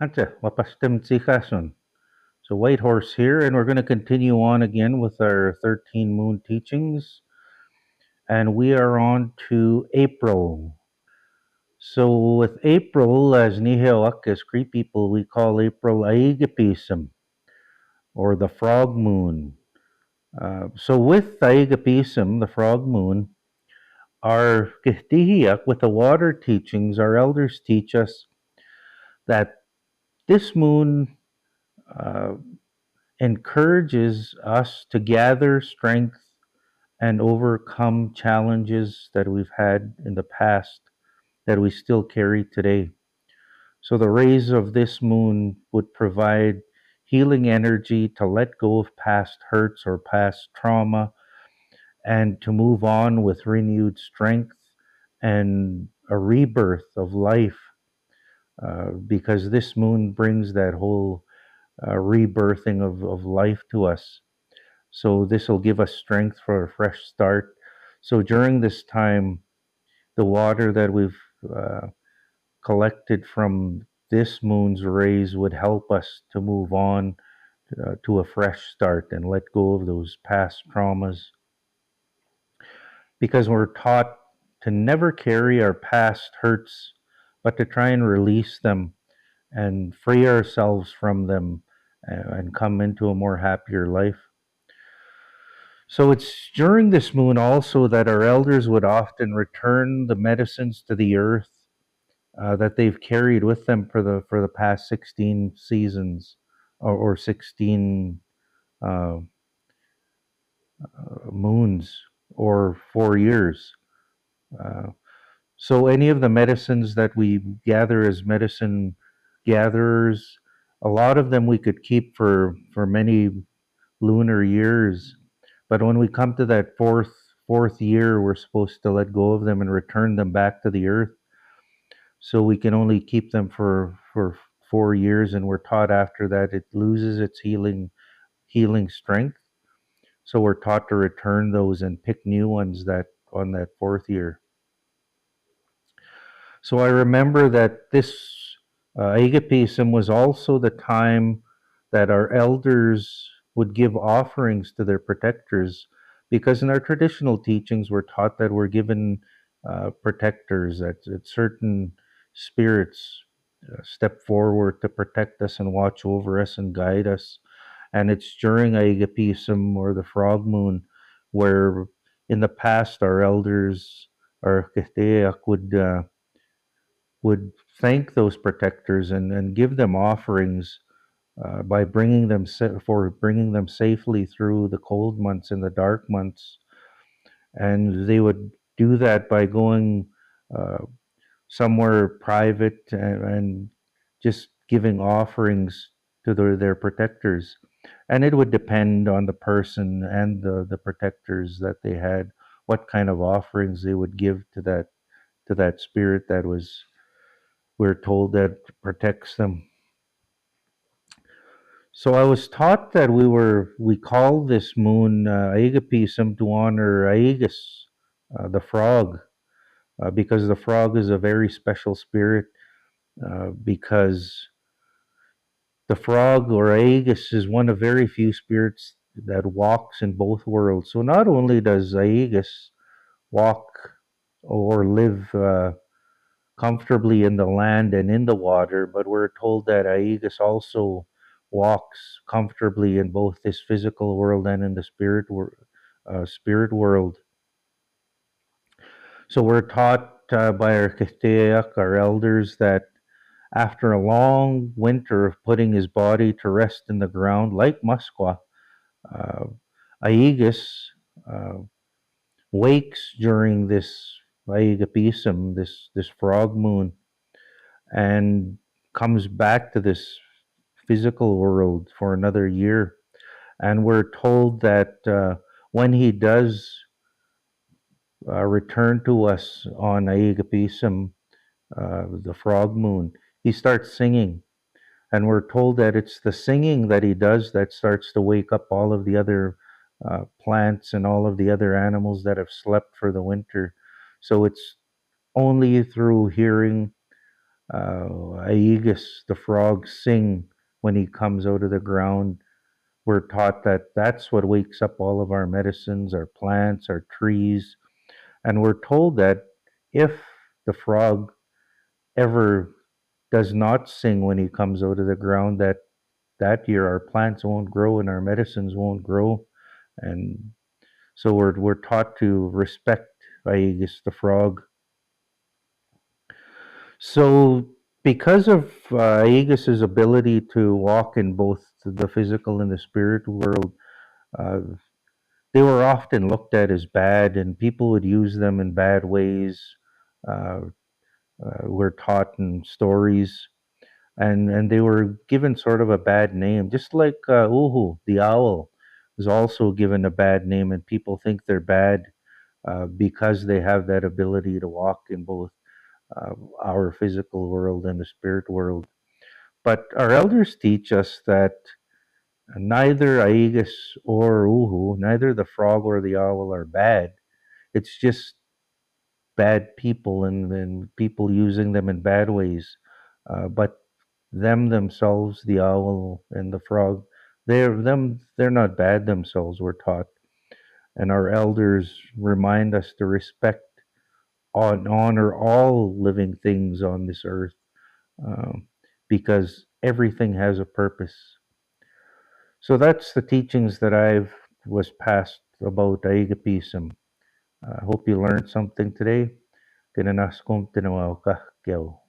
Ante, wapastem tsikason. So Whitehorse here, and we're going to continue on again with our 13 moon teachings, and we are on to April. So with April, as Nihilak, as Cree people, we call April Aigapism, or the frog moon. So with Aigapism, the frog moon, our Kihtihiak, with the water teachings, our elders teach us that this moon uh, encourages us to gather strength and overcome challenges that we've had in the past that we still carry today. So the rays of this moon would provide healing energy to let go of past hurts or past trauma and to move on with renewed strength and a rebirth of life, because this moon brings that whole rebirthing of life to us. So this will give us strength for a fresh start. So during this time, the water that we've uh, collected from this moon's rays would help us to move on to a fresh start and let go of those past traumas, because we're taught to never carry our past hurts, but to try and release them and free ourselves from them and come into a more happier life. So it's during this moon also that our elders would often return the medicines to the earth that they've carried with them for the past 16 seasons, or 16 uh, moons, or 4 years. Uh, so any of the medicines that we gather as medicine gatherers, a lot of them we could keep for many lunar years. But when we come to that fourth year, we're supposed to let go of them and return them back to the earth. So we can only keep them for 4 years, and we're taught after that it loses its healing strength. So we're taught to return those and pick new ones that on that fourth year. So I remember that this agapism was also the time that our elders would give offerings to their protectors, because in our traditional teachings we're taught that we're given protectors, that certain spirits step forward to protect us and watch over us and guide us. And it's during agapism, or the frog moon, where in the past our elders, our Kesteak, would thank those protectors and give them offerings by bringing them safely through the cold months and the dark months. And they would do that by going uh, somewhere private and just giving offerings to their protectors. And it would depend on the person and the protectors that they had, what kind of offerings they would give to that spirit that was, we're told, that protects them. So I was taught that we call this moon Aigapism to honor Aegus, the frog, because the frog is a very special spirit. Because the frog, or Aegus, is one of very few spirits that walks in both worlds. So not only does Aegus walk or live comfortably in the land and in the water, but we're told that Aegus also walks comfortably in both this physical world and in the spirit world. So we're taught by our Kitheiak, our elders, that after a long winter of putting his body to rest in the ground, like Muskwa, uh, Aegus uh, wakes during this Aegapism, this frog moon, and comes back to this physical world for another year. And we're told that when he does return to us on Aegapism, the frog moon, he starts singing. And we're told that it's the singing that he does that starts to wake up all of the other plants and all of the other animals that have slept for the winter. So it's only through hearing Aegis, the frog, sing when he comes out of the ground. We're taught that that's what wakes up all of our medicines, our plants, our trees. And we're told that if the frog ever does not sing when he comes out of the ground, that year our plants won't grow and our medicines won't grow. And so we're taught to respect Aegis the frog. So because of Aegis's ability to walk in both the physical and the spirit world, uh, they were often looked at as bad, and people would use them in bad ways. Uh, were taught in stories, and they were given sort of a bad name, just like Uhu, the owl, was also given a bad name, and people think they're bad because they have that ability to walk in both uh, our physical world and the spirit world. But our elders teach us that neither Aegis or Uhu, neither the frog or the owl are bad. It's just bad people and people using them in bad ways. But them themselves, the owl and the frog, they're not bad themselves, we're taught. And our elders remind us to respect and honor all living things on this earth, um, because everything has a purpose. So that's the teachings that I've was passed about Aigapism. I hope you learned something today. Tinanaskom tinawaw ka, Kyo.